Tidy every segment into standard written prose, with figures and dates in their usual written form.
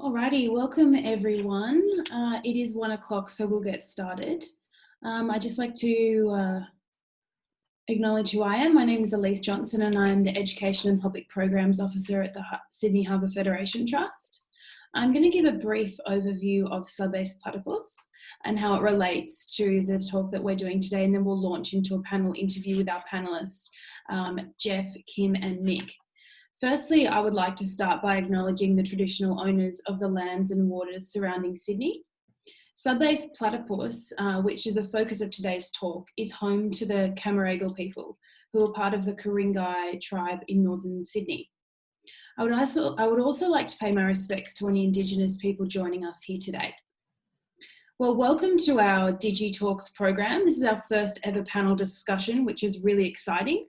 Alrighty, welcome everyone. It is 1 o'clock, so we'll get started. I'd just like to acknowledge who I am. My name is Elyse Johnson and I'm the Education and Public Programs Officer at the Sydney Harbour Federation Trust. I'm going to give a brief overview of sub-based platypus and how it relates to the talk that we're doing today, and then we'll launch into a panel interview with our panellists, Geoff, Kim and Mick. Firstly, I would like to start by acknowledging the traditional owners of the lands and waters surrounding Sydney. Sub-based platypus, which is the focus of today's talk, is home to the Camaragal people, who are part of the Ku-ring-gai tribe in northern Sydney. I would also like to pay my respects to any Indigenous people joining us here today. Well, welcome to our DigiTalks program. This is our first ever panel discussion, which is really exciting.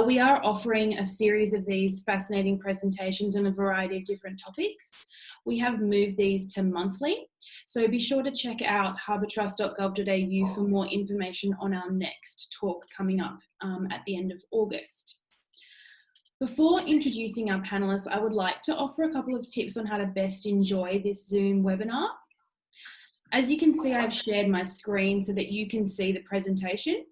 We are offering a series of these fascinating presentations on a variety of different topics. We have moved these to monthly, so be sure to check out harbourtrust.gov.au for more information on our next talk coming up at the end of August. Before introducing our panellists, I would like to offer a couple of tips on how to best enjoy this Zoom webinar. As you can see, I've shared my screen so that you can see the presentation.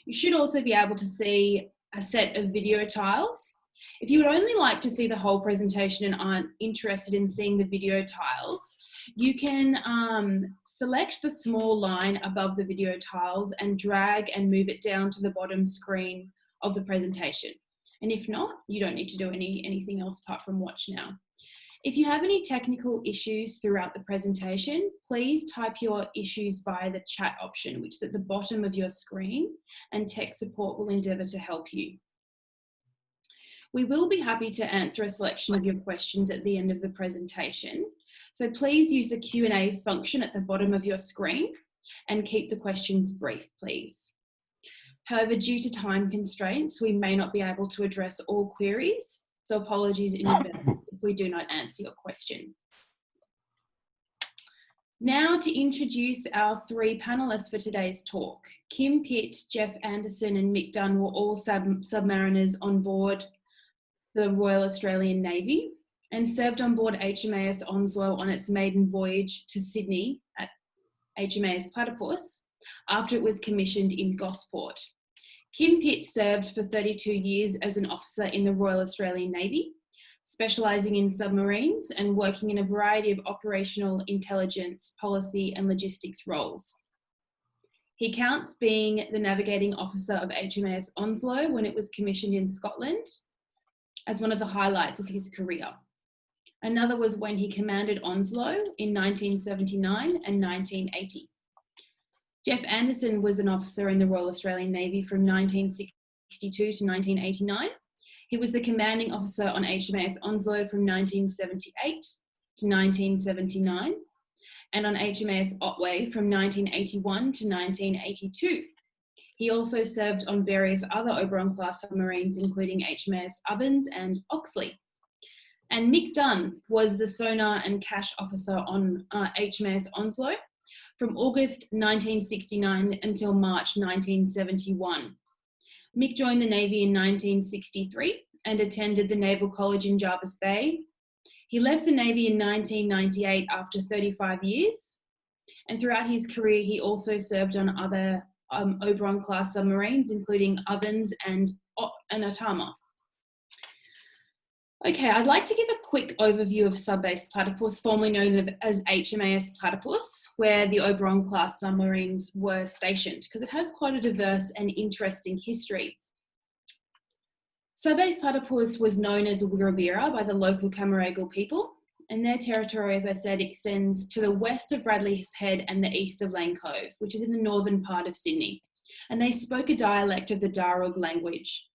You should also be able to see a set of video tiles. If you would only like to see the whole presentation and aren't interested in seeing the video tiles, you can select the small line above the video tiles and drag and move it down to the bottom screen of the presentation. And if not, you don't need to do anything else apart from watch now. If you have any technical issues throughout the presentation, please type your issues via the chat option, which is at the bottom of your screen, and tech support will endeavour to help you. We will be happy to answer a selection of your questions at the end of the presentation. So please use the Q&A function at the bottom of your screen and keep the questions brief, please. However, due to time constraints, we may not be able to address all queries, so apologies in advance if we do not answer your question. Now to introduce our three panellists for today's talk. Kim Pitt, Geoff Anderson and Mick Dunne were all submariners on board the Royal Australian Navy and served on board HMAS Onslow on its maiden voyage to Sydney at HMAS Platypus after it was commissioned in Gosport. Kim Pitt served for 32 years as an officer in the Royal Australian Navy, specialising in submarines and working in a variety of operational intelligence, policy and logistics roles. He counts being the navigating officer of HMAS Onslow when it was commissioned in Scotland as one of the highlights of his career. Another was when he commanded Onslow in 1979 and 1980. Geoff Anderson was an officer in the Royal Australian Navy from 1962 to 1989. He was the commanding officer on HMAS Onslow from 1978 to 1979 and on HMAS Otway from 1981 to 1982. He also served on various other Oberon-class submarines, including HMAS Ovens and Oxley. And Mick Dunne was the sonar and cache officer on HMAS Onslow from August 1969 until March 1971. Mick joined the Navy in 1963 and attended the Naval College in Jervis Bay. He left the Navy in 1998 after 35 years. And throughout his career, he also served on other Oberon-class submarines, including Ovens and Otama. Okay, I'd like to give a quick overview of sub-based platypus, formerly known as HMAS Platypus, where the Oberon-class submarines were stationed, because it has quite a diverse and interesting history. Sub-based platypus was known as Wirrabirra by the local Camaragal people, and their territory, as I said, extends to the west of Bradley's Head and the east of Lane Cove, which is in the northern part of Sydney, and they spoke a dialect of the Darug language.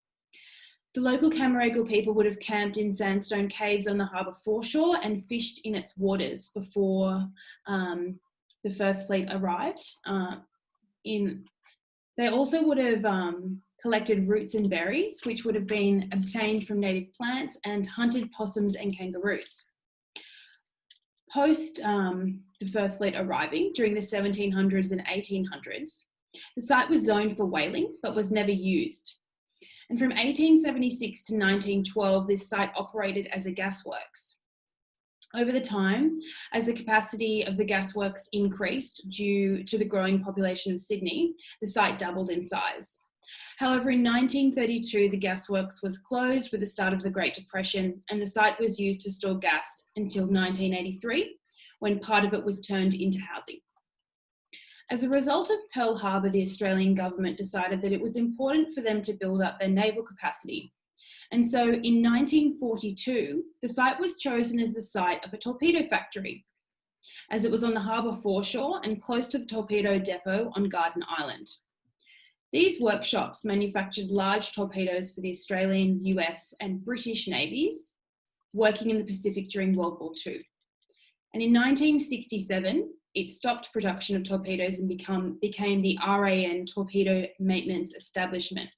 The local Camaragal people would have camped in sandstone caves on the harbour foreshore and fished in its waters before the first fleet arrived. They also would have collected roots and berries, which would have been obtained from native plants, and hunted possums and kangaroos. Post the first fleet arriving during the 1700s and 1800s, the site was zoned for whaling but was never used. And from 1876 to 1912, this site operated as a gasworks. Over the time, as the capacity of the gasworks increased due to the growing population of Sydney, the site doubled in size. However, in 1932, the gasworks was closed with the start of the Great Depression, and the site was used to store gas until 1983, when part of it was turned into housing. As a result of Pearl Harbor, the Australian government decided that it was important for them to build up their naval capacity. And so in 1942, the site was chosen as the site of a torpedo factory, as it was on the harbour foreshore and close to the torpedo depot on Garden Island. These workshops manufactured large torpedoes for the Australian, US and British navies working in the Pacific during World War II. And in 1967, it stopped production of torpedoes and became the RAN Torpedo Maintenance Establishment.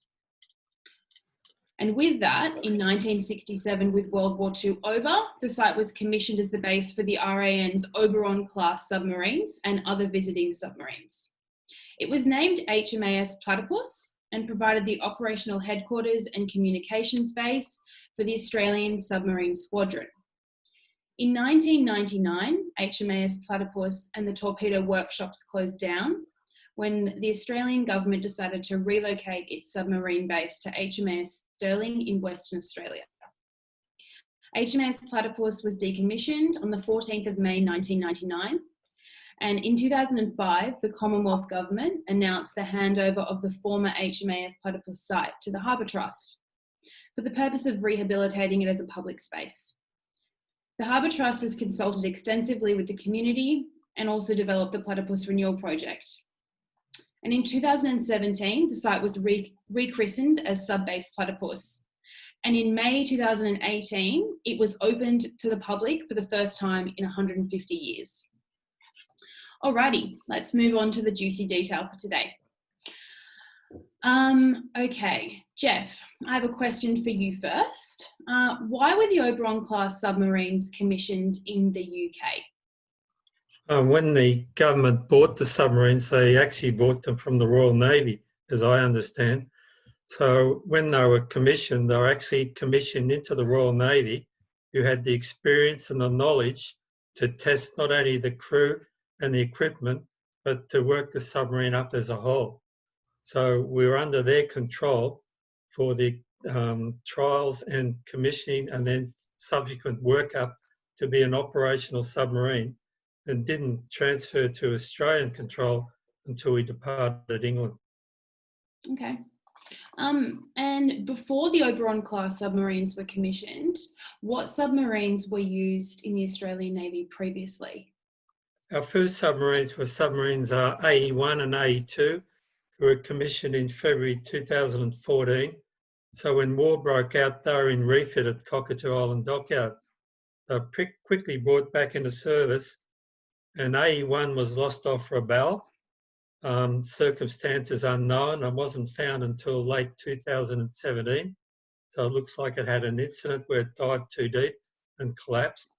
And with that, in 1967, with World War II over, the site was commissioned as the base for the RAN's Oberon-class submarines and other visiting submarines. It was named HMAS Platypus and provided the operational headquarters and communications base for the Australian Submarine Squadron. In 1999, HMAS Platypus and the torpedo workshops closed down when the Australian government decided to relocate its submarine base to HMAS Stirling in Western Australia. HMAS Platypus was decommissioned on the 14th of May 1999, and in 2005, the Commonwealth Government announced the handover of the former HMAS Platypus site to the Harbour Trust for the purpose of rehabilitating it as a public space. The Harbour Trust has consulted extensively with the community and also developed the Platypus Renewal Project. And in 2017, the site was rechristened as Subbase Platypus. And in May 2018, it was opened to the public for the first time in 150 years. Alrighty, let's move on to the juicy detail for today. Okay, Geoff, I have a question for you first. Why were the Oberon-class submarines commissioned in the UK? When the government bought the submarines, they actually bought them from the Royal Navy, as I understand. So when they were actually commissioned into the Royal Navy, who had the experience and the knowledge to test not only the crew and the equipment, but to work the submarine up as a whole. So we were under their control for the trials and commissioning and then subsequent workup to be an operational submarine, and didn't transfer to Australian control until we departed England. Okay. And before the Oberon-class submarines were commissioned, what submarines were used in the Australian Navy previously? Our first submarines were submarines AE1 and AE2, who were commissioned in February 2014. So when war broke out, they were in refit at Cockatoo Island Dockyard. They were quickly brought back into service, and AE1 was lost off Rabaul, circumstances unknown, and wasn't found until late 2017. So it looks like it had an incident where it dived too deep and collapsed.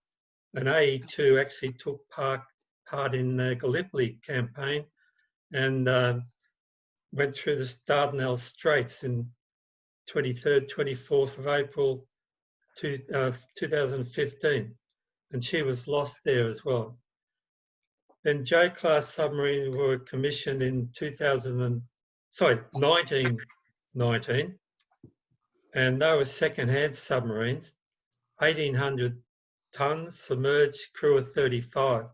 And AE2 actually took part in the Gallipoli campaign and went through the Dardanelles Straits in 23rd, 24th of April 2015. And she was lost there as well. Then J-class submarines were commissioned in 1919, and they were second-hand submarines, 1,800 tonnes, submerged, crew of 35.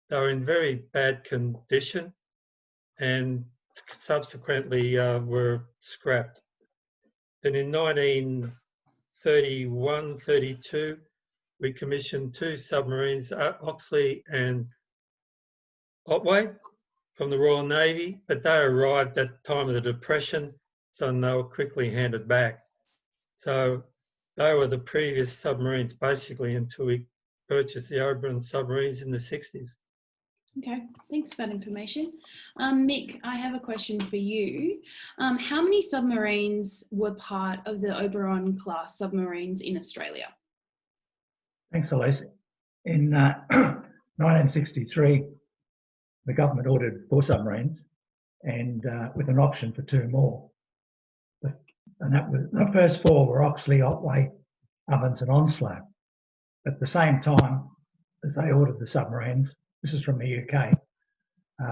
They were in very bad condition and subsequently were scrapped. Then in 1931-32, we commissioned two submarines, Oxley and Otway, from the Royal Navy, but they arrived at the time of the Depression, so they were quickly handed back. So they were the previous submarines basically until we purchased the Oberon submarines in the 60s. Okay, thanks for that information. Mick, I have a question for you. How many submarines were part of the Oberon-class submarines in Australia? Thanks, Elyse. In 1963, the government ordered 4 submarines and with an option for 2 more. And that was, the first 4 were Oxley, Otway, Ovens and Onslow. At the same time, as they ordered the submarines, this is from the UK,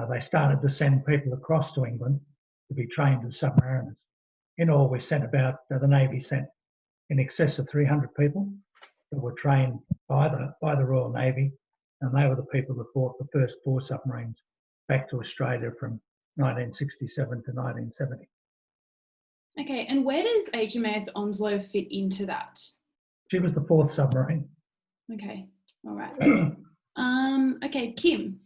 they started to send people across to England to be trained as submariners. In all, we sent about, the Navy sent in excess of 300 people that were trained by the Royal Navy, and they were the people that brought the first 4 submarines back to Australia from 1967 to 1970. Okay, and where does HMAS Onslow fit into that? She was the 4th submarine. Okay, all right. Okay, Kim.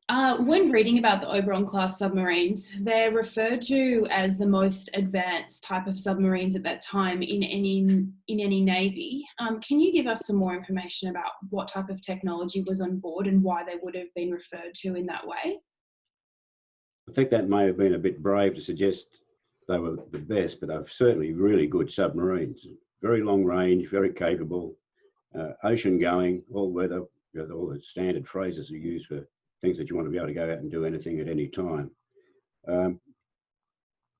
When reading about the Oberon-class submarines, they're referred to as the most advanced type of submarines at that time in any navy. Can you give us some more information about what type of technology was on board and why they would have been referred to in that way? I think that may have been a bit brave to suggest they were the best, but they're certainly really good submarines. Very long range, very capable, ocean going, all weather, all the standard phrases are used for things that you want to be able to go out and do anything at any time.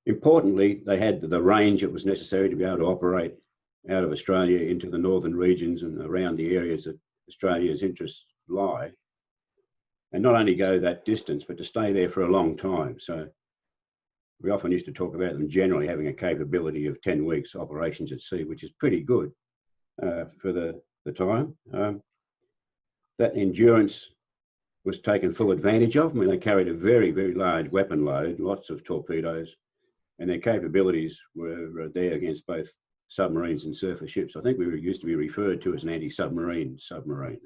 Importantly, they had the range that was necessary to be able to operate out of Australia into the northern regions and around the areas that Australia's interests lie. And not only go that distance, but to stay there for a long time. So we often used to talk about them generally having a capability of 10 weeks operations at sea, which is pretty good for the time. That endurance was taken full advantage of. I mean, they carried a very, very large weapon load, lots of torpedoes, and their capabilities were there against both submarines and surface ships. I think we used to be referred to as an anti-submarine submarine.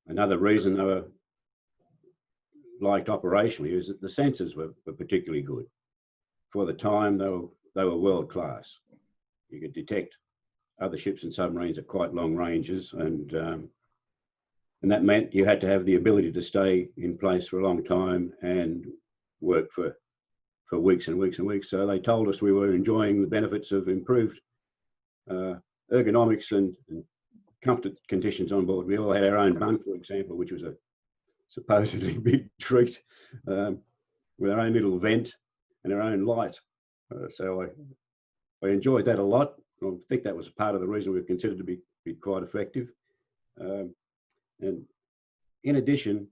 Another reason they were liked operationally is that the sensors were particularly good. For the time, they were world class. You could detect other ships and submarines at quite long ranges, and that meant you had to have the ability to stay in place for a long time and work for weeks and weeks and weeks. So they told us we were enjoying the benefits of improved ergonomics and comfort conditions on board. We all had our own bunk, for example, which was a supposedly big treat, with our own little vent and our own light. So I enjoyed that a lot. I think that was part of the reason we were considered to be quite effective. And in addition,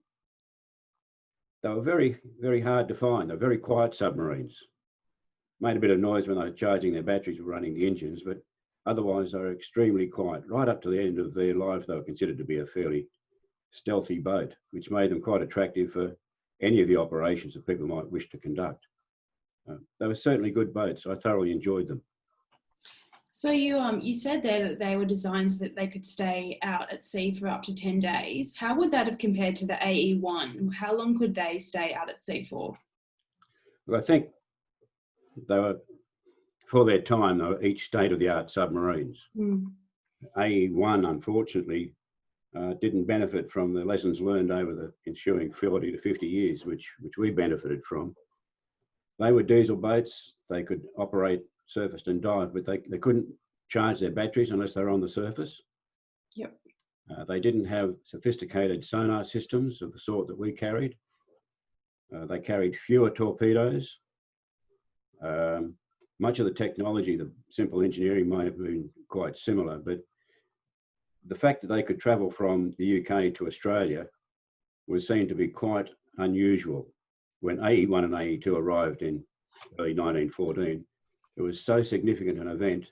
they were very, very hard to find. They're very quiet submarines. Made a bit of noise when they were charging their batteries or running the engines, but otherwise they were extremely quiet. Right up to the end of their lives, they were considered to be a fairly stealthy boat, which made them quite attractive for any of the operations that people might wish to conduct. They were certainly good boats. I thoroughly enjoyed them. So you said there that they were designed so that they could stay out at sea for up to 10 days. How would that have compared to the AE1? How long could they stay out at sea for? Well, I think they were, for their time, they were each state-of-the-art submarines. AE1, unfortunately, didn't benefit from the lessons learned over the ensuing 40 to 50 years, which we benefited from. They were diesel boats. They could operate surfaced and dive, but they couldn't charge their batteries unless they were on the surface. Yep. They didn't have sophisticated sonar systems of the sort that we carried. They carried fewer torpedoes. Much of the technology, the simple engineering might have been quite similar, but the fact that they could travel from the UK to Australia was seen to be quite unusual. When AE1 and AE2 arrived in early 1914, it was so significant an event,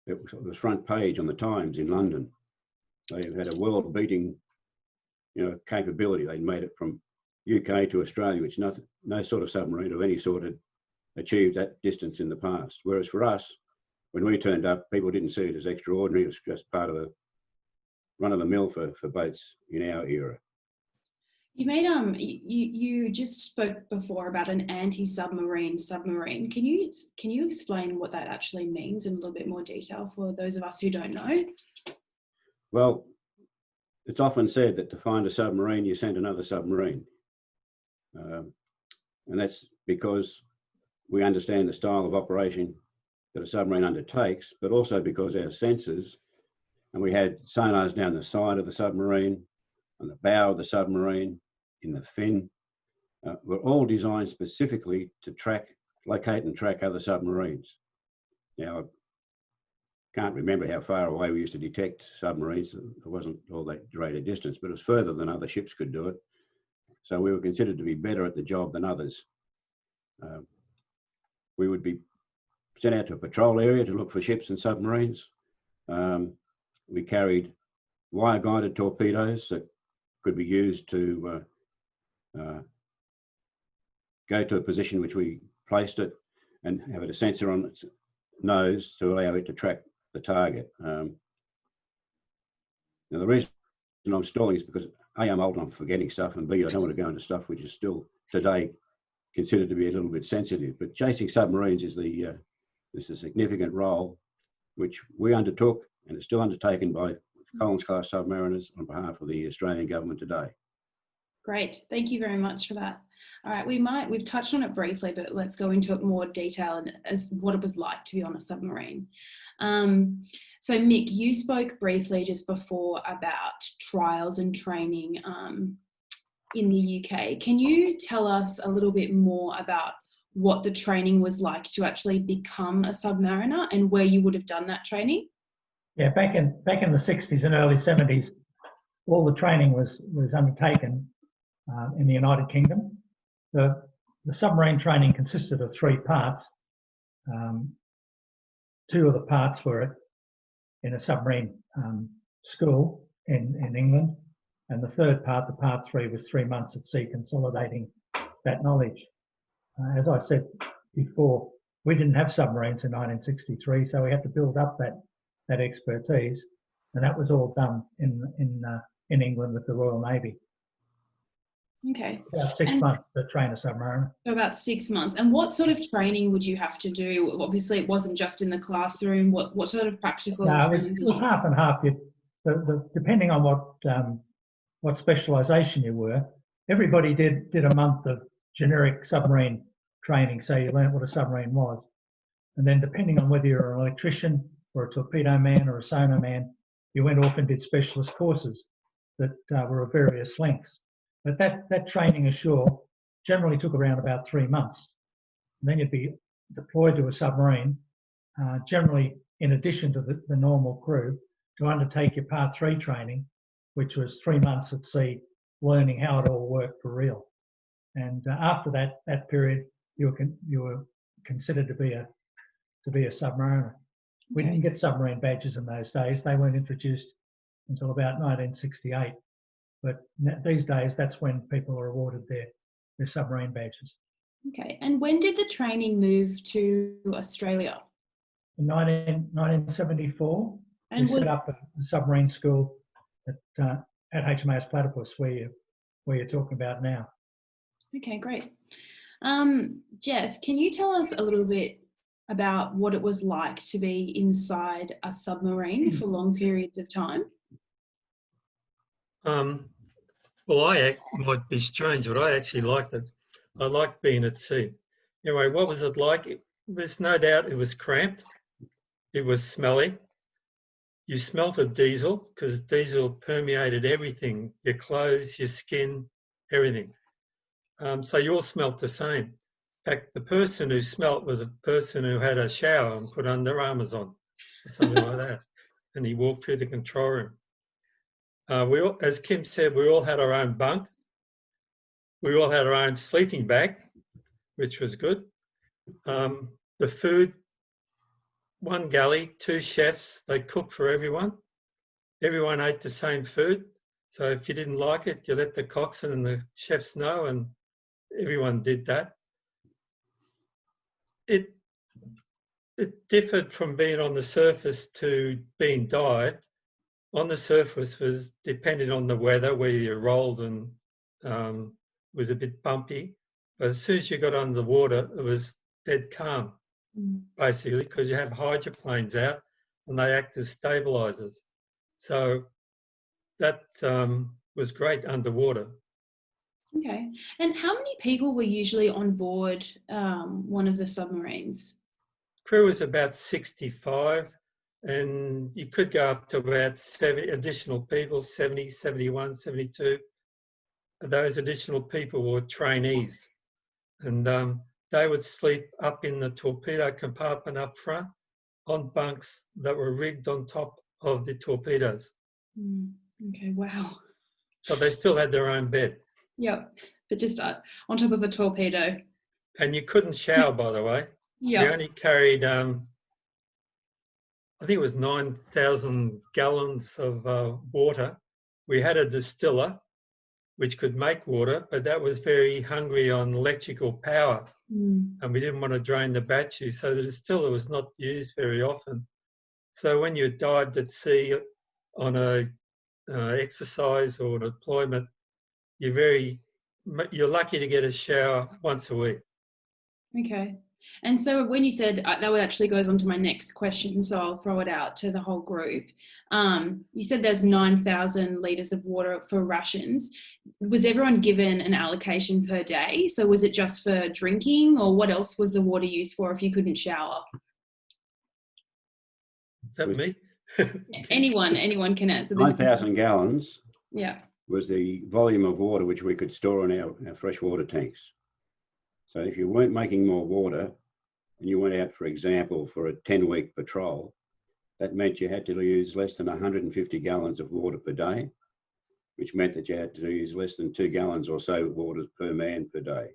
it was front page on the Times in London. They had a world-beating, capability. They made it from UK to Australia, which no sort of submarine of any sort had achieved that distance in the past. Whereas for us, when we turned up, people didn't see it as extraordinary. It was just part of the run-of-the-mill for boats in our era. You made you just spoke before about an anti-submarine submarine. Can you explain what that actually means in a little bit more detail for those of us who don't know? Well, it's often said that to find a submarine, you send another submarine. And that's because we understand the style of operation that a submarine undertakes, but also because our sensors, and we had sonars down the side of the submarine, on the bow of the submarine, in the fin, were all designed specifically to locate and track other submarines. Now, can't remember how far away we used to detect submarines. It wasn't all that great a distance, but it was further than other ships could do it. So we were considered to be better at the job than others. We would be sent out to a patrol area to look for ships and submarines. We carried wire-guided torpedoes that could be used to go to a position which we placed it and have a sensor on its nose to allow it to track the target. Now, the reason I'm stalling is because A, I'm old and I'm forgetting stuff, and B, I don't want to go into stuff which is still today considered to be a little bit sensitive. But chasing submarines is a significant role which we undertook and is still undertaken by Collins-class submariners on behalf of the Australian government today. Great, thank you very much for that. All right, we've touched on it briefly, but let's go into it more detail as what it was like to be on a submarine. So Mick, you spoke briefly just before about trials and training in the UK. Can you tell us a little bit more about what the training was like to actually become a submariner and where you would have done that training? Yeah, back in the 60s and early 70s, all the training was undertaken in the United Kingdom. The submarine training consisted of 3 parts. 2 of the parts were in a submarine school in England, and the third part, the part 3, was 3 months at sea consolidating that knowledge. As I said before, we didn't have submarines in 1963, so we had to build up that expertise, and that was all done in England with the Royal Navy. Okay. About 6 months to train a submariner. So about 6 months. And what sort of training would you have to do? Obviously, it wasn't just in the classroom. What sort of practical? No, it was half and half. Depending on what specialisation you were, everybody did a month of generic submarine training, so you learnt what a submarine was. And then depending on whether you're an electrician or a torpedo man or a sonar man, you went off and did specialist courses that were of various lengths. But that training ashore generally took around about 3 months. And then you'd be deployed to a submarine, generally in addition to the normal crew, to undertake your Part 3 training, which was 3 months at sea, learning how it all worked for real. And after that period, you were considered to be a submariner. We didn't get submarine badges in those days. They weren't introduced until about 1968. But these days, that's when people are awarded their submarine badges. Okay, and when did the training move to Australia? In 1974, we set up a submarine school at HMAS Platypus, where you're talking about now. Okay, great. Geoff, can you tell us a little bit about what it was like to be inside a submarine for long periods of time? Well, I might be strange, but I actually liked it. I liked being at sea. Anyway, what was it like? There's no doubt it was cramped. It was smelly. You smelt of diesel because diesel permeated everything, your clothes, your skin, everything. So you all smelt the same. In fact, the person who smelt was a person who had a shower and put Under Armours on, or something like that. And he walked through the control room. As Kim said, we all had our own bunk. We all had our own sleeping bag, which was good. The food, 1 galley, 2 chefs, they cooked for everyone. Everyone ate the same food. So if you didn't like it, you let the coxswain and the chefs know, and everyone did that. It differed from being on the surface to being dived. On the surface was depending on the weather, where you rolled and was a bit bumpy. But as soon as you got under the water, it was dead calm, basically, because you have hydroplanes out and they act as stabilisers. So that was great underwater. Okay. And how many people were usually on board one of the submarines? Crew was about 65. And you could go up to about 70 additional people, 70, 71, 72. Those additional people were trainees. And they would sleep up in the torpedo compartment up front on bunks that were rigged on top of the torpedoes. Okay, wow. So they still had their own bed. Yep, but just on top of a torpedo. And you couldn't shower, by the way. Yeah. We only carried, I think it was 9,000 gallons of water. We had a distiller which could make water, but that was very hungry on electrical power. And we didn't want to drain the battery, so the distiller was not used very often. So when you dived at sea on a exercise or deployment, you're lucky to get a shower once a week. Okay. And so when you said, that actually goes on to my next question, so I'll throw it out to the whole group. You said there's 9,000 litres of water for rations. Was everyone given an allocation per day? So was it just for drinking, or what else was the water used for if you couldn't shower? Is that me? Anyone can answer this. 9,000 gallons Yeah. was the volume of water which we could store in our freshwater tanks. So if you weren't making more water and you went out, for example, for a 10-week patrol, that meant you had to use less than 150 gallons of water per day, which meant that you had to use less than 2 gallons or so of water per man per day.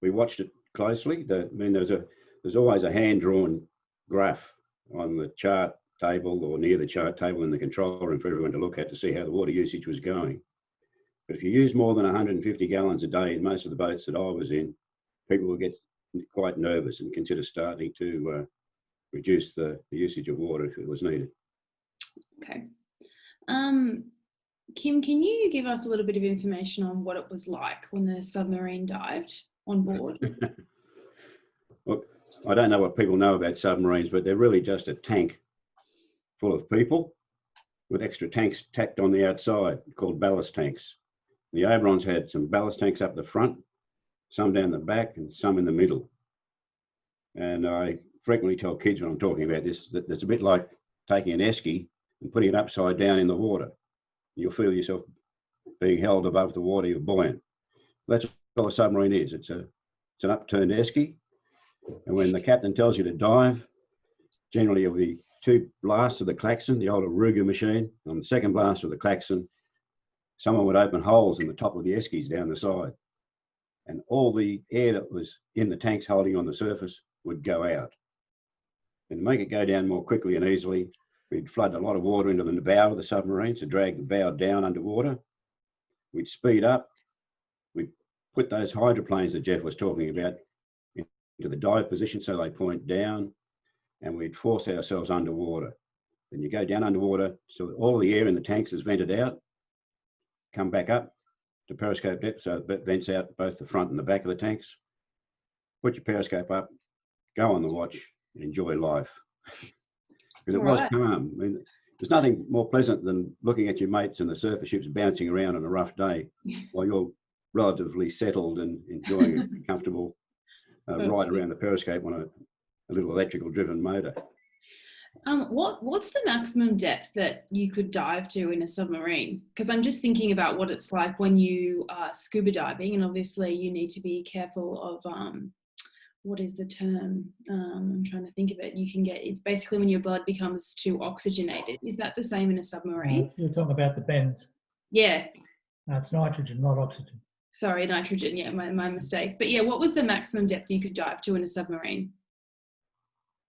We watched it closely. There's always a hand-drawn graph on the chart table or near the chart table in the control room for everyone to look at to see how the water usage was going. But if you use more than 150 gallons a day in most of the boats that I was in, people would get quite nervous and consider starting to reduce the usage of water if it was needed. Okay. Kim, can you give us a little bit of information on what it was like when the submarine dived on board? Look, I don't know what people know about submarines, but they're really just a tank full of people with extra tanks tacked on the outside called ballast tanks. The Oberons had some ballast tanks up the front, some down the back and some in the middle. And I frequently tell kids when I'm talking about this that it's a bit like taking an esky and putting it upside down in the water. You'll feel yourself being held above the water, you're buoyant. That's what a submarine is. It's an upturned esky. And when the captain tells you to dive, generally it'll be 2 blasts of the klaxon, the old Ruger machine. On the second blast of the klaxon, someone would open holes in the top of the eskies down the side, and all the air that was in the tanks holding on the surface would go out. And to make it go down more quickly and easily, we'd flood a lot of water into the bow of the submarine to drag the bow down underwater. We'd speed up. We'd put those hydroplanes that Geoff was talking about into the dive position so they point down, and we'd force ourselves underwater. Then you go down underwater so all the air in the tanks is vented out, come back up to periscope depth, so it vents out both the front and the back of the tanks. Put your periscope up, go on the watch, and enjoy life. Because it was calm. I mean, there's nothing more pleasant than looking at your mates and the surface ships bouncing around on a rough day while you're relatively settled and enjoying a comfortable ride around the periscope on a little electrical driven motor. What's the maximum depth that you could dive to in a submarine? Because I'm just thinking about what it's like when you are scuba diving, and obviously you need to be careful of what is the term? I'm trying to think of it. It's basically when your blood becomes too oxygenated. Is that the same in a submarine? You're talking about the bends. Yeah. No, it's nitrogen, not oxygen. Sorry, nitrogen. Yeah, my mistake. But yeah, what was the maximum depth you could dive to in a submarine?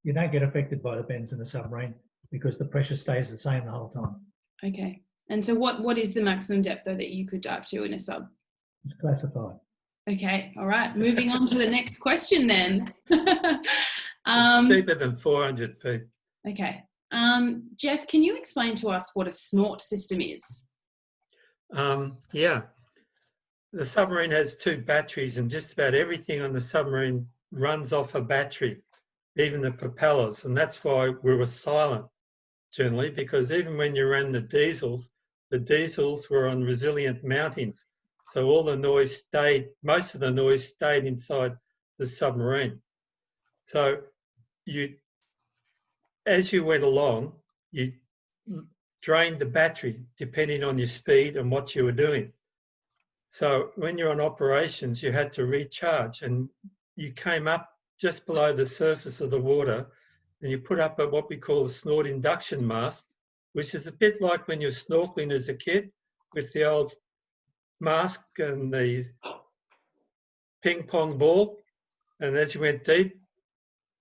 You don't get affected by the bends in a submarine because the pressure stays the same the whole time. Okay. And so what is the maximum depth though that you could dive to in a sub? It's classified. Okay. All right. Moving on to the next question then. It's deeper than 400 feet. Okay. Geoff, can you explain to us what a snort system is? Yeah. The submarine has 2 batteries, and just about everything on the submarine runs off a battery, even the propellers. And that's why we were silent generally, because even when you ran the diesels were on resilient mountings. So all the noise most of the noise stayed inside the submarine. So as you went along, you drained the battery depending on your speed and what you were doing. So when you're on operations, you had to recharge, and you came up just below the surface of the water, and you put up what we call a snort induction mast, which is a bit like when you're snorkeling as a kid with the old mask and the ping pong ball. And as you went deep,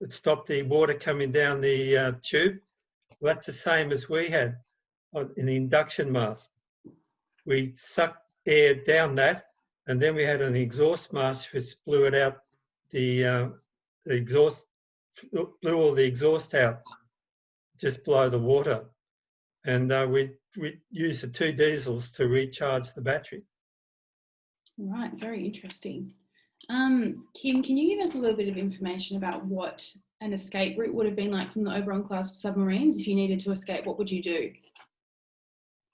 it stopped the water coming down the tube. Well, that's the same as we had in the induction mask. We sucked air down that, and then we had an exhaust mask which blew it out, the exhaust, blew all the exhaust out just below the water. And we used the 2 diesels to recharge the battery. Right, very interesting. Kim, can you give us a little bit of information about what an escape route would have been like from the Oberon-class submarines? If you needed to escape, what would you do?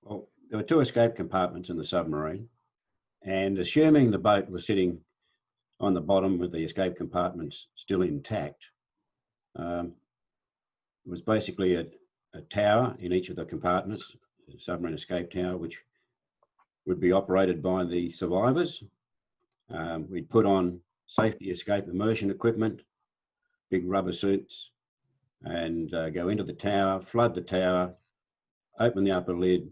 Well, there were 2 escape compartments in the submarine, and assuming the boat was sitting on the bottom with the escape compartments still intact, it was basically a tower in each of the compartments, a submarine escape tower, which would be operated by the survivors. We'd put on safety escape immersion equipment, big rubber suits, and go into the tower, flood the tower, open the upper lid,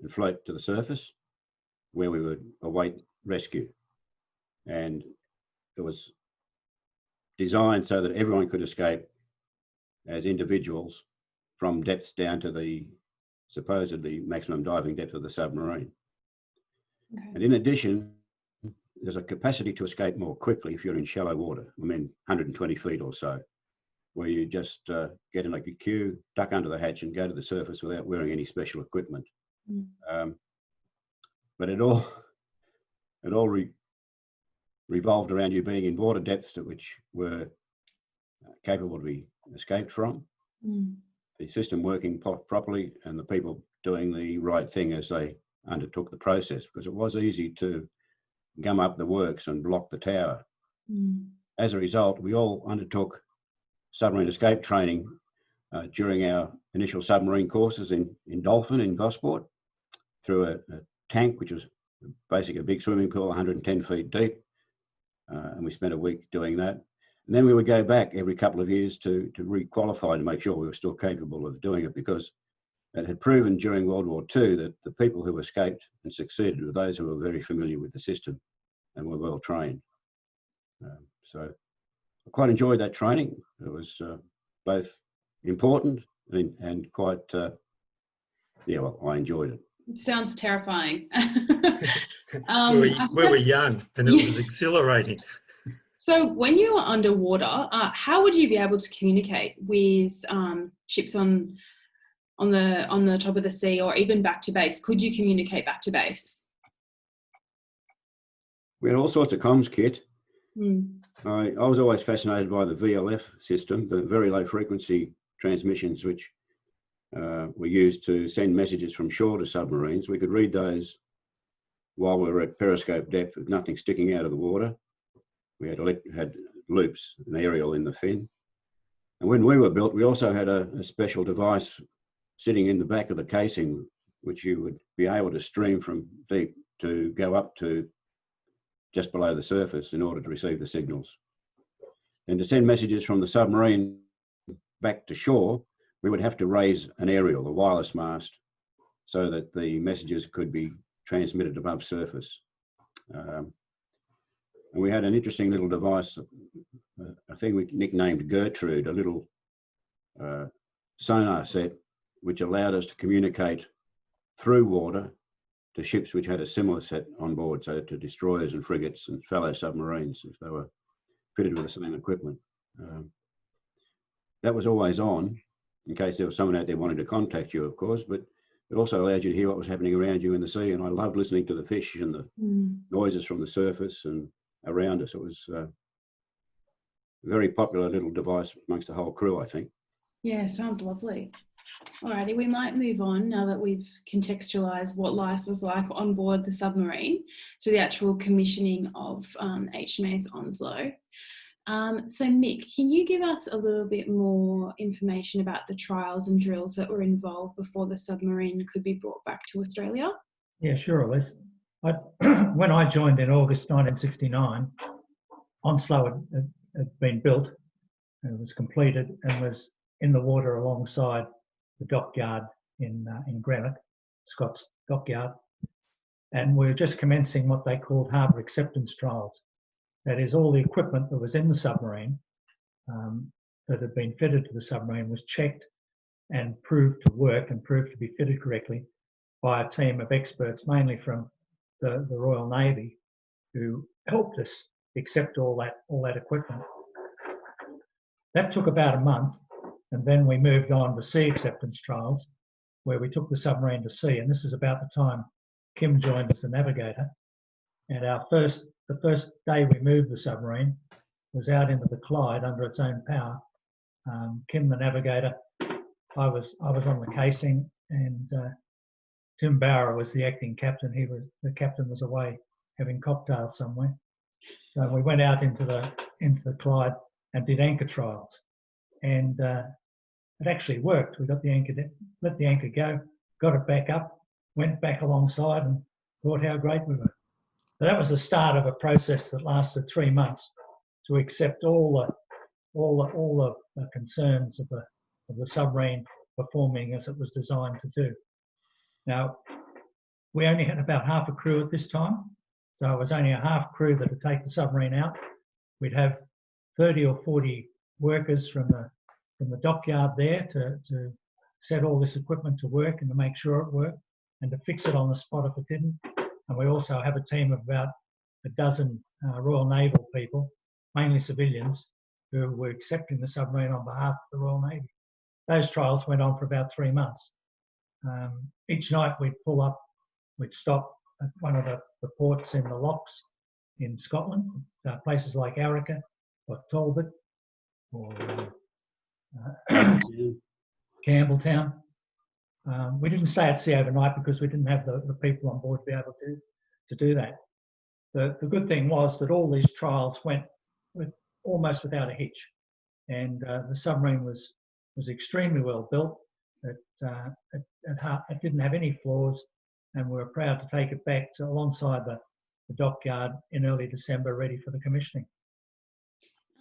and float to the surface, where we would await rescue. And it was designed so that everyone could escape as individuals from depths down to the supposedly maximum diving depth of the submarine. Okay. And in addition, there's a capacity to escape more quickly if you're in shallow water, 120 feet or so, where you just get in like a queue, duck under the hatch and go to the surface without wearing any special equipment. But it all revolved around you being in water depths at which were capable to be escaped from, the system working properly, and the people doing the right thing as they undertook the process, because it was easy to gum up the works and block the tower. As a result, we all undertook submarine escape training during our initial submarine courses in Dolphin in Gosport, through a tank which was basically a big swimming pool, 110 feet deep, and we spent a week doing that. And then we would go back every couple of years to re-qualify to make sure we were still capable of doing it, because it had proven during World War II that the people who escaped and succeeded were those who were very familiar with the system and were well trained. So I quite enjoyed that training. It was both important and quite, well, I enjoyed it. It sounds terrifying. We were young and it was exhilarating. So when you were underwater, how would you be able to communicate with ships on the top of the sea, or even back to base? Could you communicate back to base? We had all sorts of comms kit. I was always fascinated by the VLF system, the very low frequency transmissions, which were used to send messages from shore to submarines. We could read those while we were at periscope depth with nothing sticking out of the water. We had loops, an aerial in the fin. And when we were built, we also had a special device sitting in the back of the casing, which you would be able to stream from deep to go up to just below the surface in order to receive the signals. And to send messages from the submarine back to shore, we would have to raise an aerial, a wireless mast, so that the messages could be transmitted above surface. And we had an interesting little device, a thing we nicknamed Gertrude, a little sonar set, which allowed us to communicate through water to ships which had a similar set on board, so to destroyers and frigates and fellow submarines if they were fitted with the same equipment. That was always on, in case there was someone out there wanting to contact you, of course, but it also allowed you to hear what was happening around you in the sea. And I loved listening to the fish and the noises from the surface and around us. It was a very popular little device amongst the whole crew, I think. Yeah, sounds lovely. Alrighty, we might move on now that we've contextualised what life was like on board the submarine to the actual commissioning of HMAS Onslow. So Mick, can you give us a little bit more information about the trials and drills that were involved before the submarine could be brought back to Australia? Yeah, sure, Elyse. When I joined in August 1969, Onslow had had been built and was completed and was in the water alongside the dockyard in Greenock, Scott's Dockyard. And we were just commencing what they called harbour acceptance trials. That is, all the equipment that was in the submarine that had been fitted to the submarine was checked and proved to work and proved to be fitted correctly by a team of experts, mainly from the Royal Navy, who helped us accept all that equipment. That took about a month, and then we moved on to sea acceptance trials, where we took the submarine to sea. And this is about the time Kim joined as the navigator. And the first day we moved the submarine was out into the Clyde under its own power. Kim, the navigator, I was on the casing, and Tim Bauer was the acting captain. The captain was away having cocktails somewhere. So we went out into the Clyde and did anchor trials, and it actually worked. We got the anchor, let the anchor go, got it back up, went back alongside, and thought how great we were. So that was the start of a process that lasted 3 months to accept all the concerns of the submarine performing as it was designed to do. Now, we only had about half a crew at this time, so it was only a half crew that would take the submarine out. We'd have 30 or 40 workers from the dockyard there to set all this equipment to work and to make sure it worked and to fix it on the spot if it didn't. And we also have a team of about a dozen Royal Naval people, mainly civilians, who were accepting the submarine on behalf of the Royal Navy. Those trials went on for about 3 months. Each night we'd pull up, we'd stop at one of the ports in the locks in Scotland, places like Arica or Talbot or Campbelltown. We didn't stay at sea overnight because we didn't have the people on board to be able to do that. The good thing was that all these trials went almost without a hitch, and the submarine was extremely well built. It didn't have any flaws, and we were proud to take it back alongside the dockyard in early December, ready for the commissioning.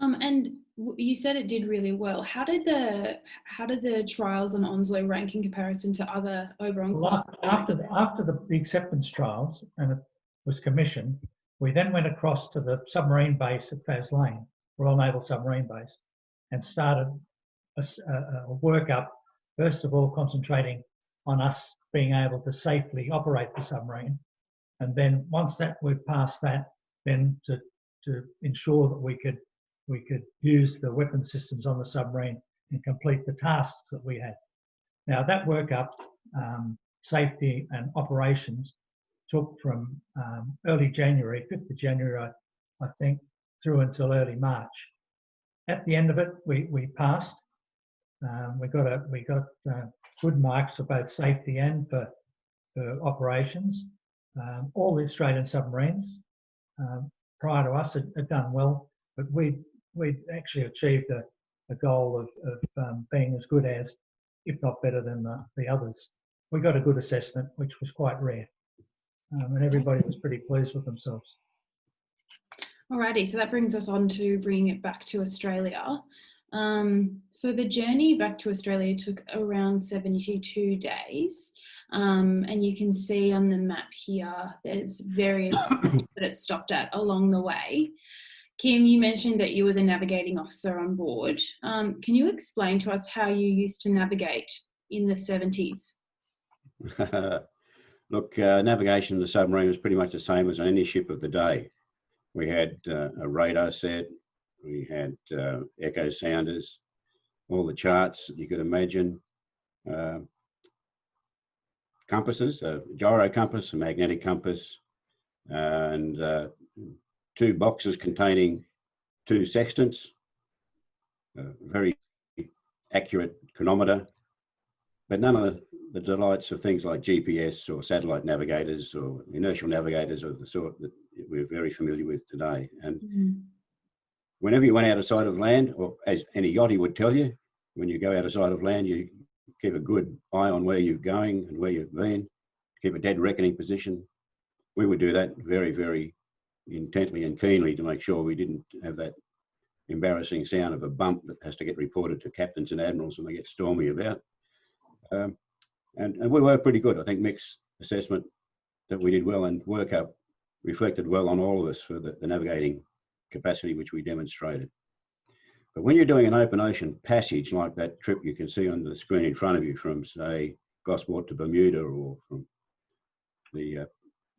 And you said it did really well. How did the trials on Onslow rank in comparison to other Oberon-class? After the acceptance trials and it was commissioned, we then went across to the submarine base at Faz Lane, Royal Naval Submarine Base, and started a workup, first of all concentrating on us being able to safely operate the submarine. And then once that we'd passed that, then to ensure that we could use the weapon systems on the submarine and complete the tasks that we had. Now that workup, safety and operations, took from early January, 5th of January, I think, through until early March. At the end of it, we passed. We got good marks for both safety and for operations. All the Australian submarines prior to us had done well, but we'd actually achieved a goal of being as good as, if not better than the others. We got a good assessment, which was quite rare, and everybody was pretty pleased with themselves. Alrighty, so that brings us on to bringing it back to Australia. So the journey back to Australia took around 72 days, and you can see on the map here there's various stops that it stopped at along the way. Kim, you mentioned that you were the navigating officer on board. Can you explain to us how you used to navigate in the 70s? Look, navigation of the submarine was pretty much the same as on any ship of the day. We had a radar set, we had echo sounders, all the charts that you could imagine, compasses, a gyro compass, a magnetic compass, and 2 boxes containing 2 sextants, a very accurate chronometer, but none of the delights of things like GPS or satellite navigators or inertial navigators of the sort that we're very familiar with today. And whenever you went out of sight of land, or as any yachty would tell you, when you go out of sight of land, you keep a good eye on where you're going and where you've been, keep a dead reckoning position. We would do that very, very intently and keenly to make sure we didn't have that embarrassing sound of a bump that has to get reported to captains and admirals when they get stormy about. And we were pretty good. I think Mick's assessment that we did well and workup reflected well on all of us for the navigating capacity which we demonstrated. But when you're doing an open ocean passage like that trip you can see on the screen in front of you from, say, Gosport to Bermuda, or from the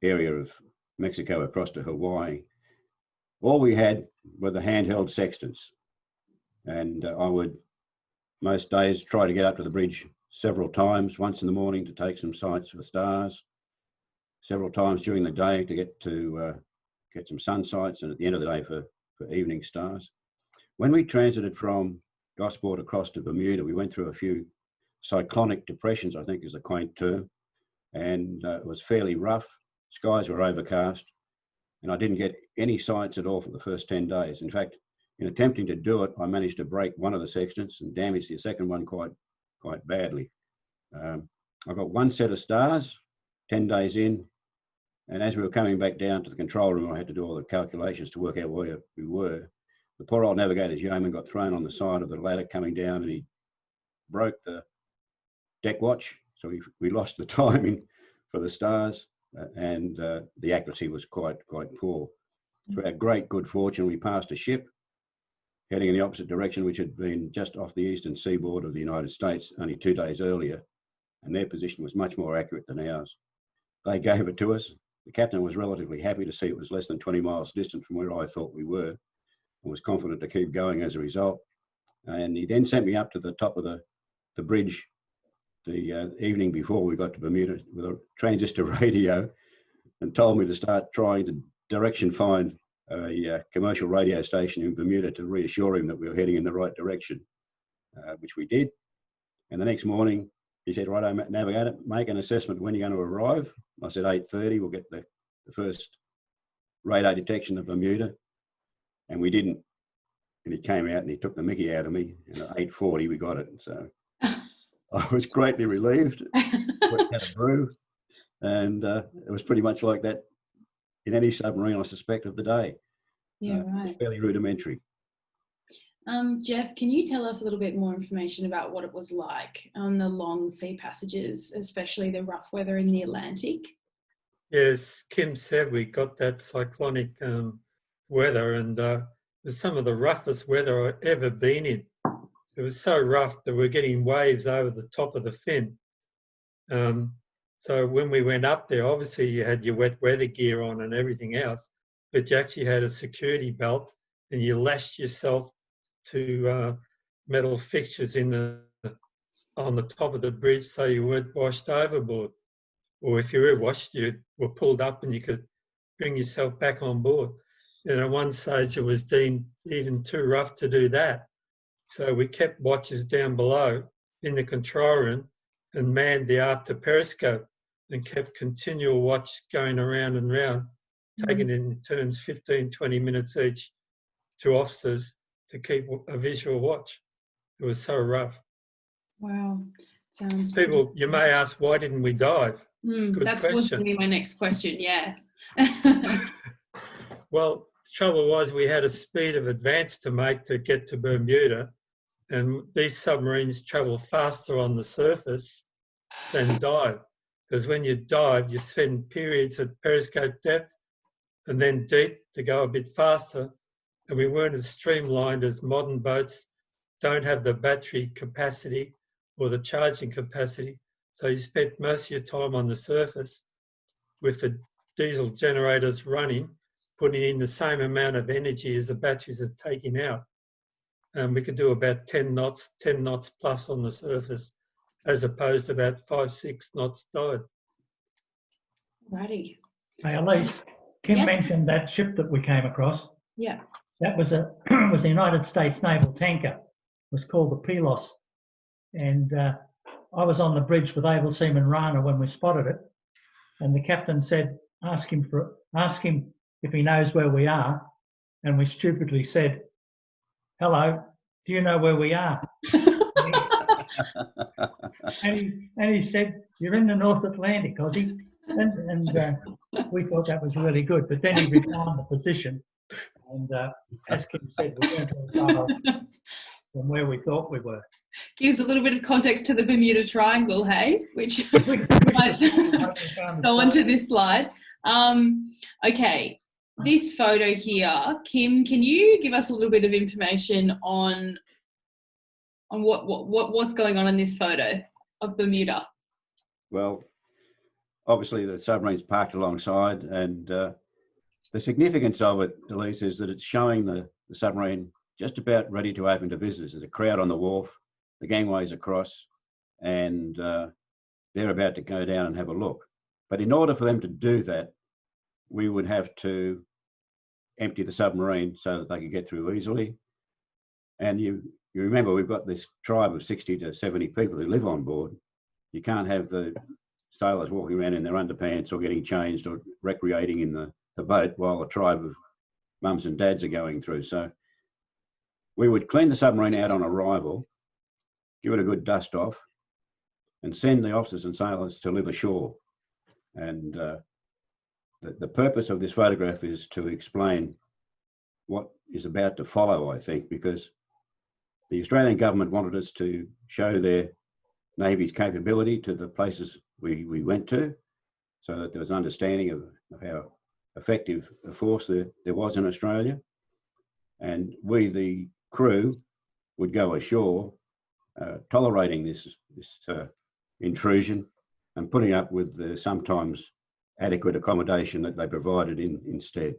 area of Mexico across to Hawaii, all we had were the handheld sextants. And I would most days try to get up to the bridge several times, once in the morning to take some sights for stars, several times during the day to get some sun sights, and at the end of the day for evening stars. When we transited from Gosport across to Bermuda, we went through a few cyclonic depressions, I think is a quaint term, and it was fairly rough. Skies were overcast, and I didn't get any sights at all for the first 10 days. In fact, in attempting to do it, I managed to break one of the sextants and damage the second one quite badly. I got one set of stars 10 days in, and as we were coming back down to the control room, I had to do all the calculations to work out where we were. The poor old navigator's yeoman got thrown on the side of the ladder coming down, and he broke the deck watch, so we lost the timing for the stars, and the accuracy was quite poor. To our great good fortune, we passed a ship heading in the opposite direction, which had been just off the eastern seaboard of the United States only 2 days earlier, and their position was much more accurate than ours. They gave it to us. The captain was relatively happy to see it was less than 20 miles distant from where I thought we were, and was confident to keep going as a result. And he then sent me up to the top of the bridge the evening before we got to Bermuda with a transistor radio, and told me to start trying to direction find a commercial radio station in Bermuda to reassure him that we were heading in the right direction, which we did. And the next morning he said, "Righto, navigator, make an assessment when you're going to arrive." I said 8:30, we'll get the first radar detection of Bermuda. And we didn't. And he came out and he took the mickey out of me, and at 8:40 we got it. So I was greatly relieved. Had a brew, and it was pretty much like that in any submarine, I suspect, of the day. Yeah, right. Fairly rudimentary. Geoff, can you tell us a little bit more information about what it was like on the long sea passages, especially the rough weather in the Atlantic? Yes, Kim said we got that cyclonic weather, and it was some of the roughest weather I've ever been in. It was so rough that we're getting waves over the top of the fin. So when we went up there, obviously you had your wet weather gear on and everything else, but you actually had a security belt, and you lashed yourself to metal fixtures on the top of the bridge so you weren't washed overboard. Or if you were washed, you were pulled up and you could bring yourself back on board. And at one stage it was deemed even too rough to do that. So we kept watches down below in the control room and manned the after periscope and kept continual watch going around and round, taking in turns 15, 20 minutes each to officers to keep a visual watch. It was so rough. Wow. Sounds People, you may ask, why didn't we dive? Good that's question. was going to be my next question, yeah. Well, the trouble was we had a speed of advance to make to get to Bermuda, and these submarines travel faster on the surface than dive, because when you dive, you spend periods at periscope depth and then deep to go a bit faster, and we weren't as streamlined as modern boats, don't have the battery capacity or the charging capacity, so you spent most of your time on the surface with the diesel generators running, putting in the same amount of energy as the batteries are taking out. And we could do about 10 knots plus on the surface, as opposed to about 5-6 knots dive. Righty. Hey, Elyse, Kim Yes. mentioned that ship that we came across. Yeah. That was a United States naval tanker. It was called the Pelos. And I was on the bridge with Able Seaman Rana when we spotted it. And the captain said, ask him if he knows where we are. And we stupidly said, "Hello, do you know where we are?" and he said, "You're in the North Atlantic, Aussie." And we thought that was really good. But then he refined the position And as Kim said, we weren't very far from where we thought we were. Gives a little bit of context to the Bermuda Triangle, hey, which might go onto this slide. Okay, this photo here, Kim, can you give us a little bit of information on what's going on in this photo of Bermuda? Well, obviously the submarine's parked alongside, and the significance of it, Elyse, is that it's showing the submarine just about ready to open to visitors. There's a crowd on the wharf, the gangway's across, and they're about to go down and have a look. But in order for them to do that, we would have to empty the submarine so that they could get through easily. And you remember, we've got this tribe of 60 to 70 people who live on board. You can't have the sailors walking around in their underpants or getting changed or recreating in the boat while a tribe of mums and dads are going through. So we would clean the submarine out on arrival, give it a good dust off, and send the officers and sailors to live ashore. And the purpose of this photograph is to explain what is about to follow, I think, because the Australian government wanted us to show their Navy's capability to the places we went to, so that there was understanding of how effective a force there was in Australia. And we, the crew, would go ashore, tolerating this intrusion and putting up with the sometimes adequate accommodation that they provided instead.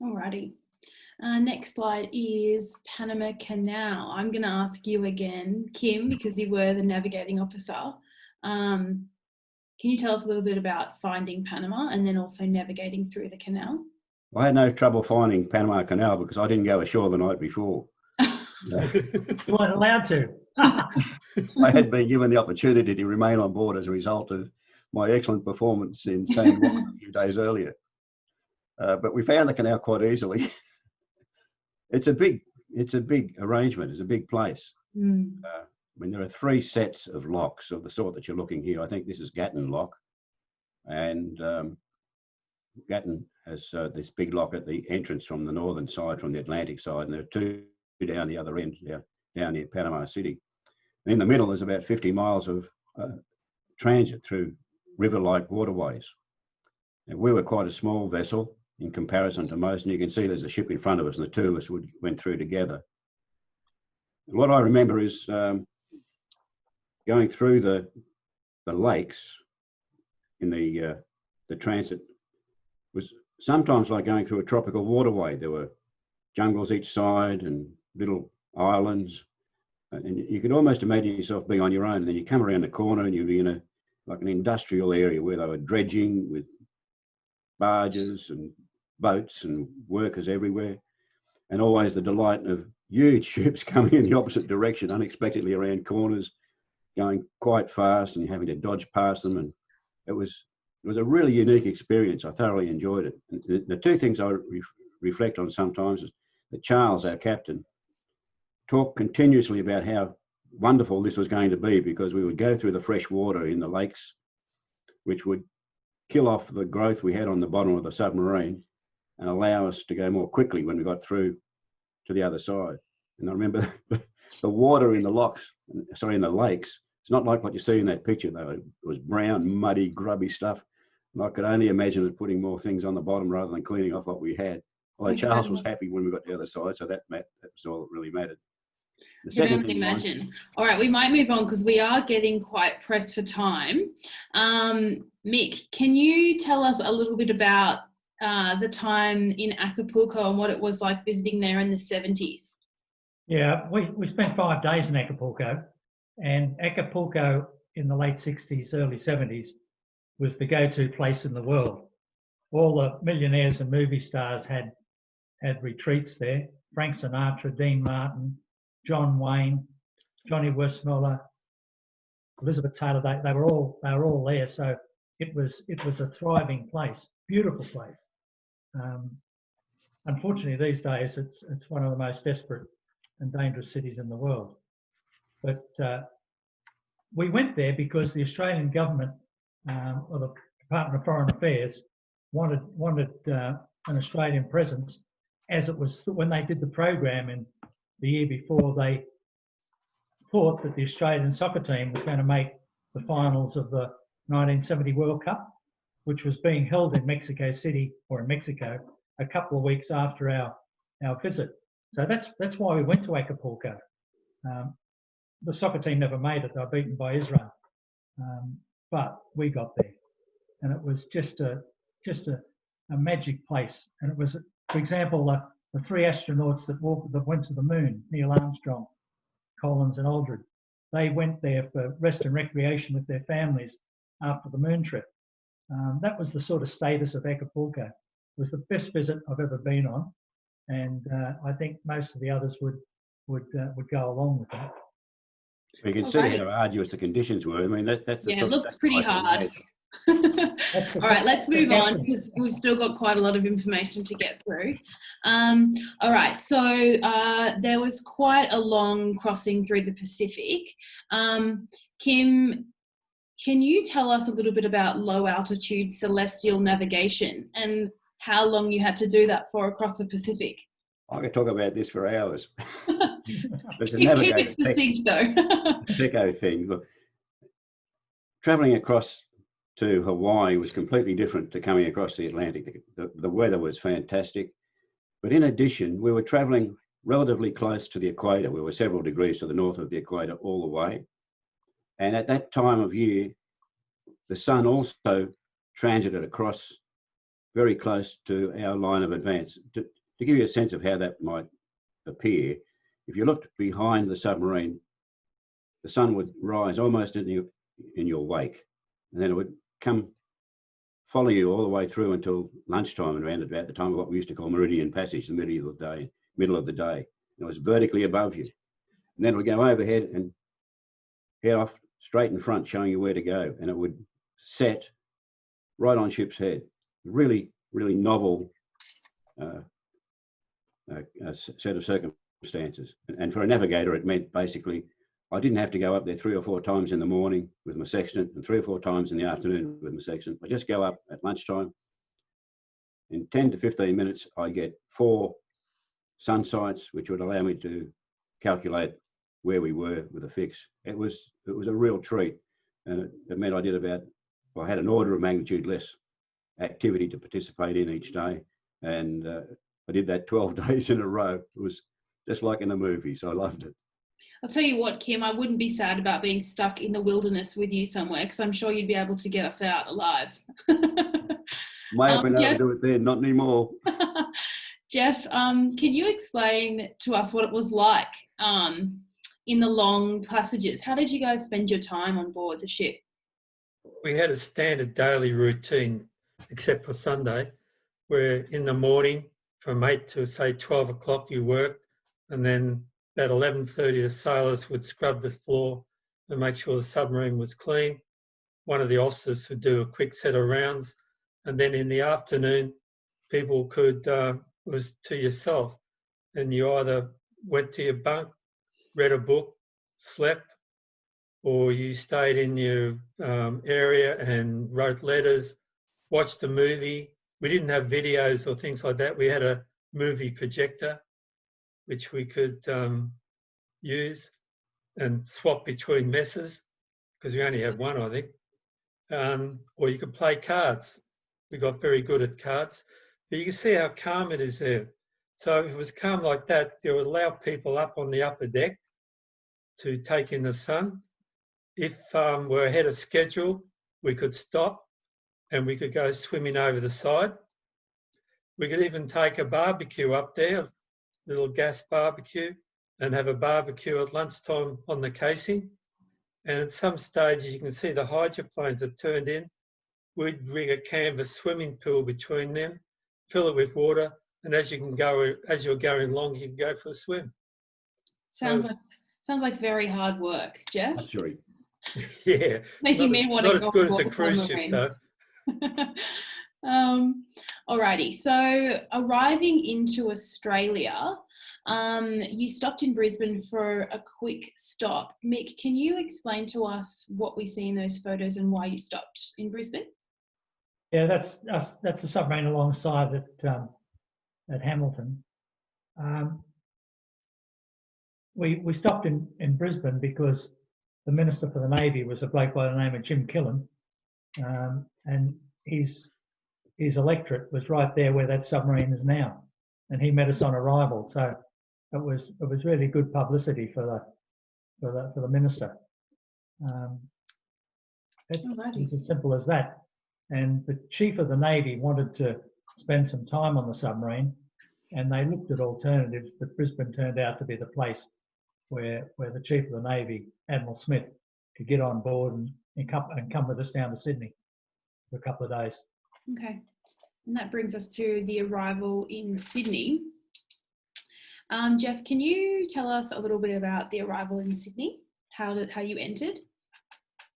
Alrighty. Next slide is Panama Canal. I'm going to ask you again, Kim, because you were the navigating officer. Can you tell us a little bit about finding Panama and then also navigating through the canal? I had no trouble finding Panama Canal because I didn't go ashore the night before. You weren't allowed to. I had been given the opportunity to remain on board as a result of my excellent performance in San Juan a few days earlier. But we found the canal quite easily. It's a big arrangement. It's a big place. I mean, there are 3 sets of locks of the sort that you're looking here. I think this is Gatton Lock, and Gatton has this big lock at the entrance from the northern side, from the Atlantic side, and there are 2 down the other end, down near Panama City. And in the middle, there's about 50 miles of transit through river-like waterways. And we were quite a small vessel in comparison to most, and you can see there's a ship in front of us, and the 2 of us went through together. And what I remember is going through the lakes in the transit was sometimes like going through a tropical waterway. There were jungles each side and little islands, and you could almost imagine yourself being on your own. And then you come around the corner and you'd be in like an industrial area where they were dredging with barges and boats and workers everywhere, and always the delight of huge ships coming in the opposite direction unexpectedly around corners, going quite fast and having to dodge past them. And it was a really unique experience. I thoroughly enjoyed it. And the 2 things I reflect on sometimes is that Charles, our captain, talked continuously about how wonderful this was going to be, because we would go through the fresh water in the lakes, which would kill off the growth we had on the bottom of the submarine and allow us to go more quickly when we got through to the other side. And I remember the water in the in the lakes, it's not like what you see in that picture though. It was brown, muddy, grubby stuff. And I could only imagine it putting more things on the bottom rather than cleaning off what we had. Although Charles was happy when we got to the other side, so that was all that really mattered. I can only imagine. All right, we might move on because we are getting quite pressed for time. Mick, can you tell us a little bit about the time in Acapulco and what it was like visiting there in the 70s? Yeah, we spent 5 days in Acapulco, and Acapulco in the late 60s, early 70s was the go-to place in the world. All the millionaires and movie stars had retreats there. Frank Sinatra, Dean Martin, John Wayne, Johnny Westmuller, Elizabeth Taylor, they were all there. So it was a thriving place, beautiful place. Unfortunately, these days it's one of the most desperate and dangerous cities in the world. But we went there because the Australian government, or the Department of Foreign Affairs, wanted an Australian presence, as it was when they did the program in the year before. They thought that the Australian soccer team was going to make the finals of the 1970 World Cup, which was being held in Mexico City, or in Mexico, a couple of weeks after our visit. So that's why we went to Acapulco. The soccer team never made it. They were beaten by Israel. But we got there. And it was just a magic place. And it was, for example, the 3 astronauts that went to the moon, Neil Armstrong, Collins and Aldrin, they went there for rest and recreation with their families after the moon trip. That was the sort of status of Acapulco. It was the best visit I've ever been on, and I think most of the others would go along with that. You can see how arduous the conditions were. I mean, that's the yeah, sort it looks pretty hard. All right, let's move on because we've still got quite a lot of information to get through. All right, so there was quite a long crossing through the Pacific. Kim, can you tell us a little bit about low altitude celestial navigation and how long you had to do that for across the Pacific? I could talk about this for hours. Keep it succinct though. Echo thing. Look, travelling across to Hawaii was completely different to coming across the Atlantic. The weather was fantastic. But in addition, we were travelling relatively close to the equator. We were several degrees to the north of the equator all the way. And at that time of year, the sun also transited across very close to our line of advance. To give you a sense of how that might appear, if you looked behind the submarine, the sun would rise almost in your wake, and then it would follow you all the way through until lunchtime, around about the time of what we used to call meridian passage, the middle of the day. And it was vertically above you. And then it would go overhead and head off straight in front, showing you where to go. And it would set right on ship's head. Really, really novel set of circumstances. And for a navigator, it meant basically I didn't have to go up there 3 or 4 times in the morning with my sextant and 3 or 4 times in the afternoon with my sextant. I just go up at lunchtime. In 10 to 15 minutes, I get 4 sun sights, which would allow me to calculate where we were with a fix. It was a real treat. And it meant I had an order of magnitude less activity to participate in each day. And I did that 12 days in a row. It was just like in the movies. I loved it. I'll tell you what, Kim, I wouldn't be sad about being stuck in the wilderness with you somewhere because I'm sure you'd be able to get us out alive. May have been able to do it then, not anymore. Geoff, can you explain to us what it was like in the long passages? How did you guys spend your time on board the ship? We had a standard daily routine, except for Sunday, where in the morning from 8 to say 12 o'clock you worked, and then at 11:30 the sailors would scrub the floor and make sure the submarine was clean. One of the officers would do a quick set of rounds, and then in the afternoon people could, was to yourself, and you either went to your bunk, read a book, slept, or you stayed in your area and wrote letters, watched a movie. We didn't have videos or things like that. We had a movie projector, which we could use and swap between messes, because we only had one, I think. Or you could play cards. We got very good at cards. But you can see how calm it is there. So if it was calm like that, it would allow people up on the upper deck to take in the sun. If we're ahead of schedule, we could stop and we could go swimming over the side. We could even take a barbecue up there, a little gas barbecue, and have a barbecue at lunchtime on the casing. And at some stage, you can see the hydroplanes are turned in. We'd rig a canvas swimming pool between them, fill it with water, and as you're going along, you can go for a swim. Sounds like very hard work, Geoff. Luxury. Yeah. Making me want to go not as good as a cruise ship, though. Alrighty, so arriving into Australia, you stopped in Brisbane for a quick stop. Mick, can you explain to us what we see in those photos and why you stopped in Brisbane? Yeah, that's us. That's the submarine alongside at Hamilton. We stopped in Brisbane because the Minister for the Navy was a bloke by the name of Jim Killen, and his electorate was right there where that submarine is now, and he met us on arrival. So it was really good publicity for the Minister. It's as simple as that. And the Chief of the Navy wanted to spend some time on the submarine, and they looked at alternatives, but Brisbane turned out to be the place where the Chief of the Navy, Admiral Smith, could get on board and come with us down to Sydney for a couple of days. Okay, and that brings us to the arrival in Sydney. Geoff, can you tell us a little bit about the arrival in Sydney? How you entered?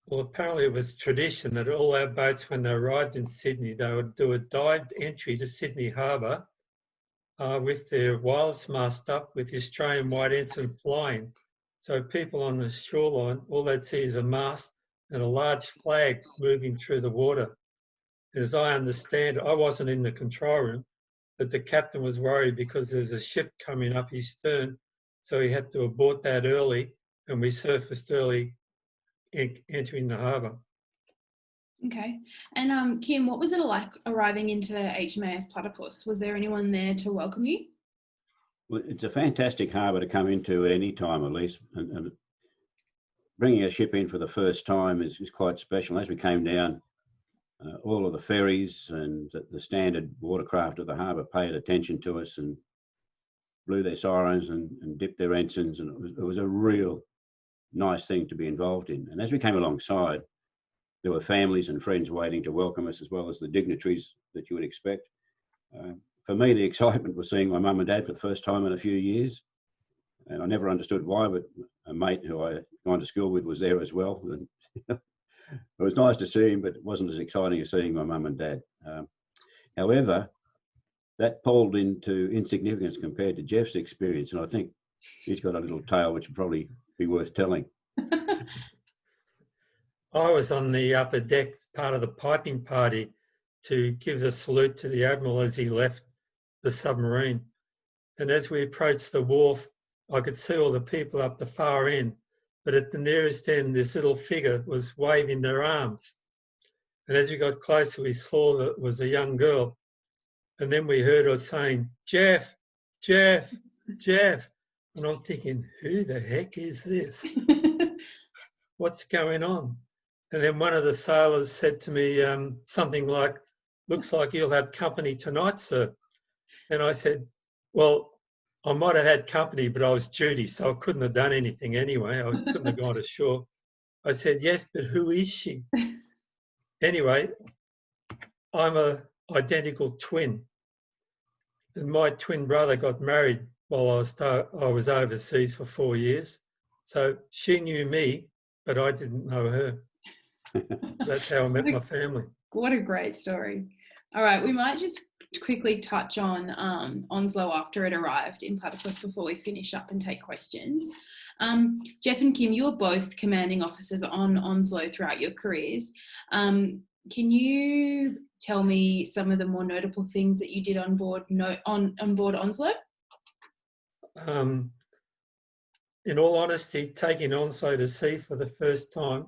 Well, apparently it was tradition that all our boats, when they arrived in Sydney, they would do a dived entry to Sydney Harbour with their wireless mast up with the Australian white ensign flying. So people on the shoreline, all they'd see is a mast and a large flag moving through the water. And as I understand, I wasn't in the control room, but the captain was worried because there was a ship coming up his stern, so he had to abort that early, and we surfaced early entering the harbour. Okay. And Kim, what was it like arriving into HMAS Platypus? Was there anyone there to welcome you? Well, it's a fantastic harbour to come into at any time, Elyse. And bringing a ship in for the first time is quite special. As we came down, all of the ferries and the standard watercraft of the harbour paid attention to us and blew their sirens and dipped their ensigns. And it was a real nice thing to be involved in. And as we came alongside, there were families and friends waiting to welcome us, as well as the dignitaries that you would expect. For me, the excitement was seeing my mum and dad for the first time in a few years. And I never understood why, but a mate who I went to school with was there as well. And it was nice to see him, but it wasn't as exciting as seeing my mum and dad. However, that pulled into insignificance compared to Geoff's experience. And I think he's got a little tale which would probably be worth telling. I was on the upper deck, part of the piping party, to give the salute to the Admiral as he left the submarine. And as we approached the wharf, I could see all the people up the far end, but at the nearest end, this little figure was waving their arms. And as we got closer, we saw that it was a young girl. And then we heard her saying, "Geoff, Geoff, Geoff." And I'm thinking, who the heck is this? What's going on? And then one of the sailors said to me something like, "Looks like you'll have company tonight, sir." And I said, well, I might have had company, but I was duty, so I couldn't have done anything anyway. I couldn't have gone ashore. I said, "Yes, but who is she?" Anyway, I'm an identical twin. And my twin brother got married while I was overseas for 4 years. So she knew me, but I didn't know her. That's how I met my family. What a great story. All right, we might just quickly touch on Onslow after it arrived in Platypus before we finish up and take questions. Geoff and Kim, you were both commanding officers on Onslow throughout your careers. Can you tell me some of the more notable things that you did on board Onslow? In all honesty, taking Onslow to sea for the first time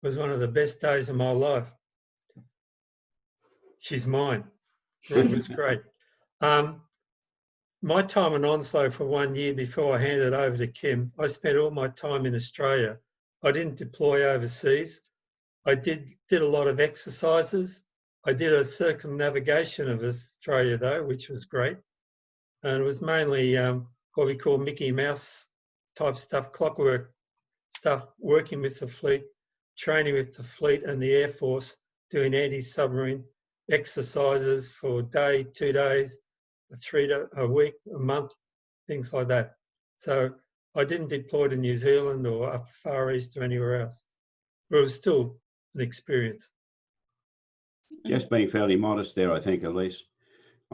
was one of the best days of my life. She's mine. It was great. My time on Onslow for 1 year before I handed over to Kim, I spent all my time in Australia. I didn't deploy overseas. I did a lot of exercises. I did a circumnavigation of Australia though, which was great. And it was mainly what we call Mickey Mouse type stuff, clockwork stuff, working with the fleet, training with the fleet and the Air Force, doing anti-submarine exercises for a day, 2 days, a week, a month, things like that. So I didn't deploy to New Zealand or up Far East or anywhere else, but it was still an experience. Just being fairly modest there, I think, Elyse.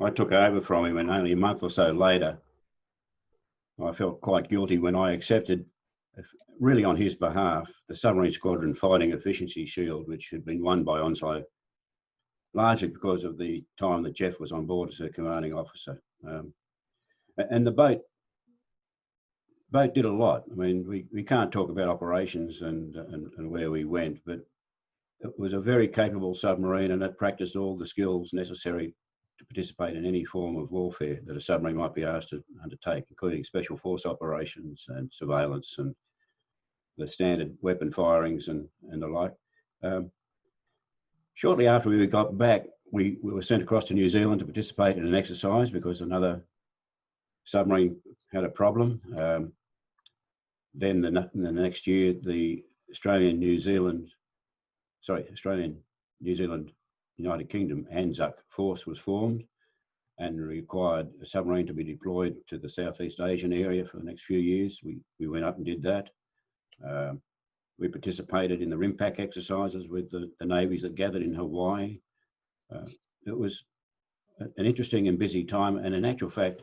I took over from him, and only a month or so later, I felt quite guilty when I accepted, really on his behalf, the Submarine Squadron Fighting Efficiency Shield, which had been won by Onslow largely because of the time that Geoff was on board as a commanding officer. And the boat did a lot. I mean, we can't talk about operations and where we went, but it was a very capable submarine, and it practiced all the skills necessary to participate in any form of warfare that a submarine might be asked to undertake, including special force operations and surveillance and the standard weapon firings and the like. Shortly after we got back, we were sent across to New Zealand to participate in an exercise because another submarine had a problem. Then the next year, the Australian New Zealand United Kingdom ANZUC force was formed and required a submarine to be deployed to the Southeast Asian area for the next few years. We went up and did that. We participated in the RIMPAC exercises with the navies that gathered in Hawaii. It was an interesting and busy time, and in actual fact,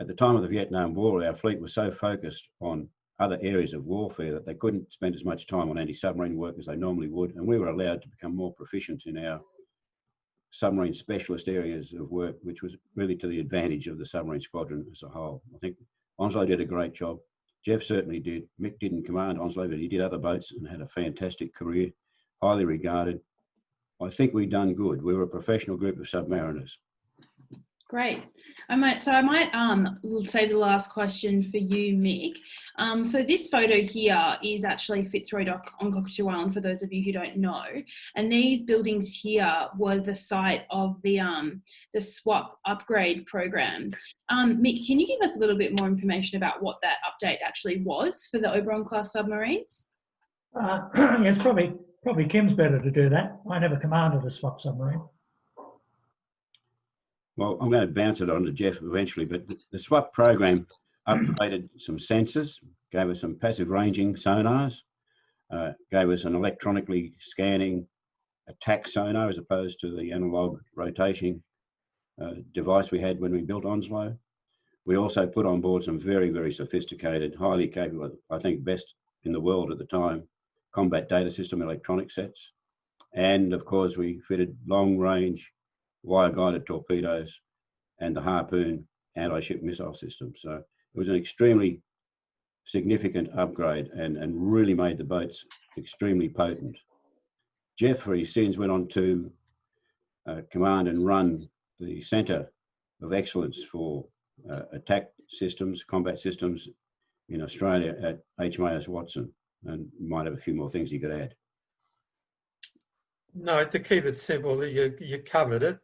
at the time of the Vietnam War, our fleet was so focused on other areas of warfare that they couldn't spend as much time on anti-submarine work as they normally would, and we were allowed to become more proficient in our submarine specialist areas of work, which was really to the advantage of the submarine squadron as a whole. I think Onslow did a great job. Geoff certainly did. Mick didn't command Onslow, but he did other boats and had a fantastic career, highly regarded. I think we've done good. We were a professional group of submariners. Great. I might save the last question for you, Mick. So this photo here is actually Fitzroy Dock on Cockatoo Island, for those of you who don't know. And these buildings here were the site of the SWAP upgrade program. Mick, can you give us a little bit more information about what that update actually was for the Oberon-class submarines? Yes, probably Kim's better to do that. I never commanded a SWAP submarine. Well, I'm going to bounce it on to Geoff eventually, but the SWAP program upgraded some sensors, gave us some passive ranging sonars, gave us an electronically scanning attack sonar as opposed to the analog rotating device we had when we built Onslow. We also put on board some very, very sophisticated, highly capable, I think best in the world at the time, combat data system electronic sets. And of course, we fitted long range wire-guided torpedoes and the Harpoon anti-ship missile system. So it was an extremely significant upgrade and really made the boats extremely potent. Geoff, for his sins, went on to command and run the Centre of Excellence for attack systems, combat systems in Australia at HMAS Watson, and might have a few more things he could add. No, to keep it simple, you covered it.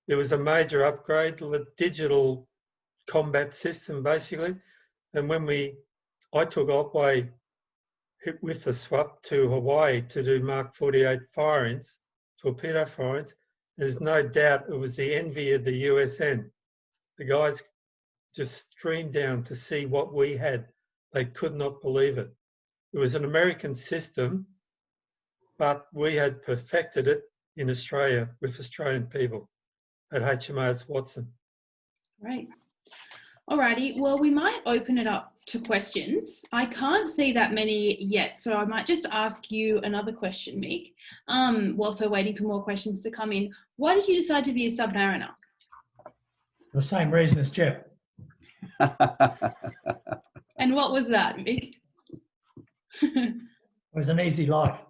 It was a major upgrade, the digital combat system basically. And when I took Otway with the SWAP to Hawaii to do Mark 48 firings, torpedo firings, there's no doubt it was the envy of the USN. The guys just streamed down to see what we had. They could not believe it. It was an American system, but we had perfected it in Australia with Australian people at HMAS Watson. Right. Alrighty, well, we might open it up to questions. I can't see that many yet, so I might just ask you another question, Mick, whilst we're waiting for more questions to come in. Why did you decide to be a submariner? The same reason as Geoff. And what was that, Mick? It was an easy life.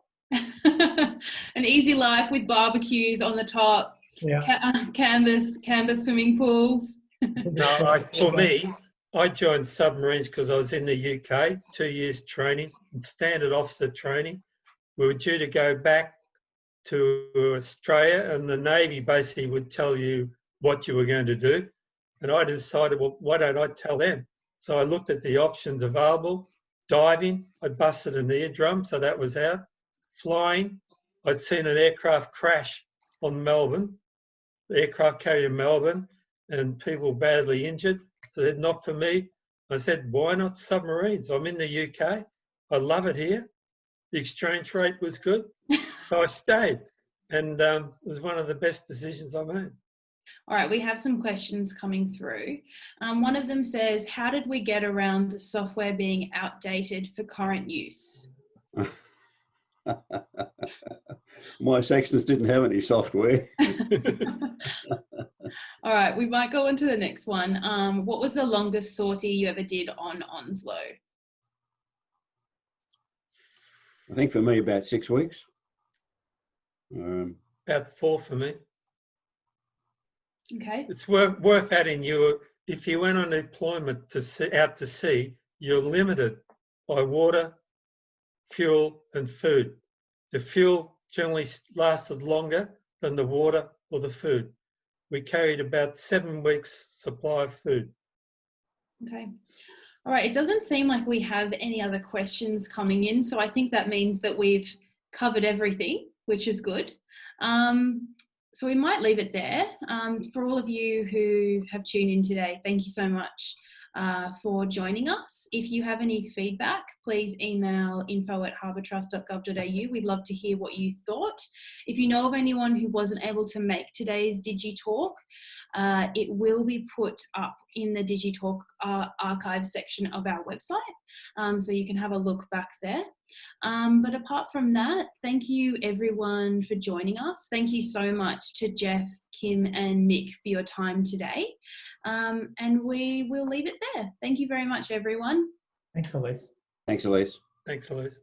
An easy life with barbecues on the top, yeah. Canvas swimming pools. No, for me, I joined submarines because I was in the UK, 2 years training, standard officer training. We were due to go back to Australia, and the Navy basically would tell you what you were going to do. And I decided, well, why don't I tell them? So I looked at the options available. Diving, I busted an eardrum, so that was out. Flying, I'd seen an aircraft crash on Melbourne, the aircraft carrier Melbourne, and people badly injured. So they said, not for me. I said, why not submarines? I'm in the UK. I love it here. The exchange rate was good. So I stayed. And it was one of the best decisions I made. All right, we have some questions coming through. One of them says, how did we get around the software being outdated for current use? My sections didn't have any software. All right, we might go on to the next one. What was the longest sortie you ever did on Onslow? I think for me about 6 weeks. About 4 for me. Okay. It's worth adding, if you went on deployment out to sea, you're limited by water, fuel and food. The fuel generally lasted longer than the water or the food. We carried about 7 weeks supply of food. Okay. All right, it doesn't seem like we have any other questions coming in, so I think that means that we've covered everything, which is good. So we might leave it there. For all of you who have tuned in today, thank you so much for joining us. If you have any feedback, please email info@harbourtrust.gov.au. We'd love to hear what you thought. If you know of anyone who wasn't able to make today's DigiTalk, it will be put up in the DigiTalk archive section of our website, so you can have a look back there. But apart from that, thank you everyone for joining us. Thank you so much to Geoff, Kim and Mick for your time today. And we will leave it there. Thank you very much, everyone. Thanks, Elyse. Thanks, Elyse. Thanks, Elyse.